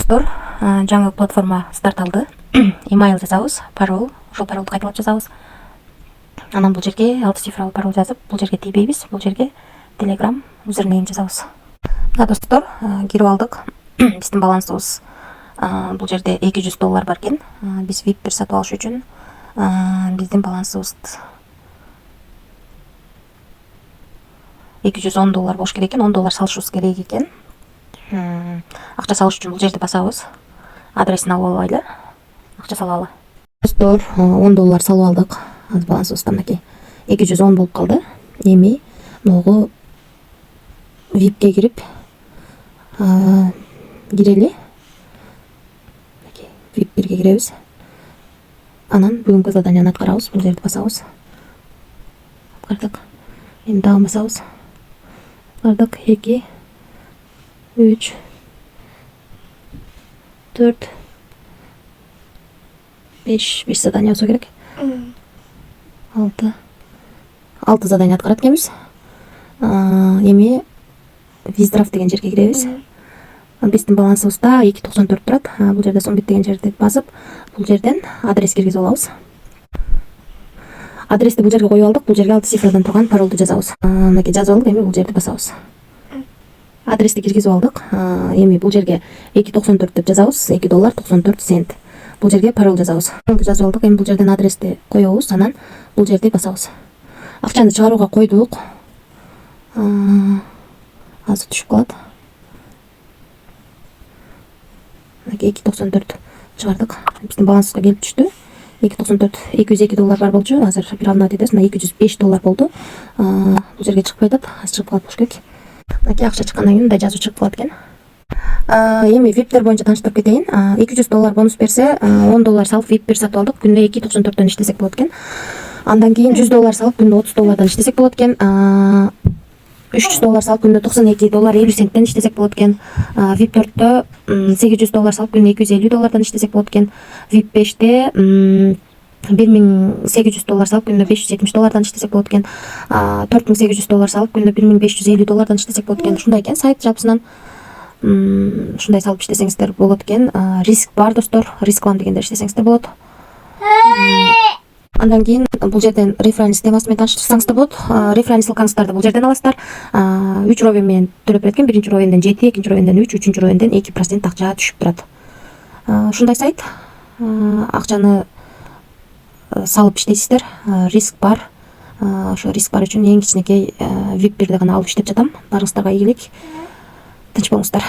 Достор, жаңы платформа старт алды. Email жазабыз, пароль, ошол паролду кайталап жазабыз. Анан бул жерге 6 цифралуу пароль жазып, бул жерге тийбейбиз, бул жерге Telegram юзернейм жазабыз. Мына достор, кирип алдык. Биздин балансыбыз бул жерде $200 бар экен. Биз VIP бир сатып алыш үчүн биздин балансыбыз $210 болуш керек экен. $10 салышыбыз керек экен. Акча салыш үчүн бул жерди басабыз. Адресин алып алайлы. Акча салалы. Достор, $10 салып алдык. Азыр балансыбызда мынакей 210 болуп калды. Эми могу VIP-ке кирип кирели. VIP 1-ге киребиз. Анан бүгүнкү заданияны аткарабыз. Бул жерди басабыз. Аткардык. Эми дагы басабыз. Аткардык. 2 3 4 5 задания болсо керек. 6 задания аткарат экенбиз. Эми Виздрафт деген жерге киребиз. Биздин балансыбызда 2.94 турат. Бул жерде сомбит деген жерди басып, бул жерден адрес киргизип алабыз. Адрести бул жерге коюп алдык. Бул жерге 6 цифрадан турган паролду жазабыз. Мынакей жазып алдык. Эми бул жерди басабыз. Адрести киргизип алдык. Эми бул жерге 2.94 деп жазабыз. $2.94. Бул жерге пароль жазабыз. Паролду жазып алдык. Эми бул жерден адрести коебуз. Анан бул жерди басабыз. Акчаны чыгарууга койдук. Азыр түшүп калат. Мынакей 2.94 чыгардык. Биздин балансыбызга келип түштү. 2.94 $202 бар болчу. Азыр бир анда дедес, мына $205 болду. Бул жерге чыгып жатат. Азыр чыгып калат болуш керек. Мынакей акча чыккандан кийин мындай жазуу чыгып калат экен. Эми VIP-тер боюнча тааныштырып кетейин. $200 бонус берсе, $10 салып VIP 1 сатып алдык. Күндө 2.94дөн иштесек болот экен. Андан кийин $100 салып күндө $30 иштесек болот экен. $300 салып күндө $92.50 иштесек болот экен. VIP 4-тө $800 салып күндө $250 иштесек болот экен. VIP 5-те $1.800 салып күндө $570 иштесек болот экен. $4.800 салып күндө $1.550 иштесек болот экен. Ушундай экен сайт жалпысынан. Ушундай салып иштесеңиздер болот экен. Риск бар достор. Рисклам дегенде иштесеңиздер болот. Андан кийин бул жерден референс темасы менен тааныштырсаңыздар болот. Референс ссылкаңыздарды бул жерден аласыздар. 3 ровен менен төлөп берет экен. Биринчи ровенден 7, экинчи ровенден 3, үчүнчү ровенден 2% акча түшүп турат. Ушундай сайт. Акчаны салып иштейсиздер. Риск бар. Ошо риск бар үчүн эң кичинекей VIP 1-ди гана алып иштеп жатам. Барыңыздарга ийгилик. Тынч болуңуздар.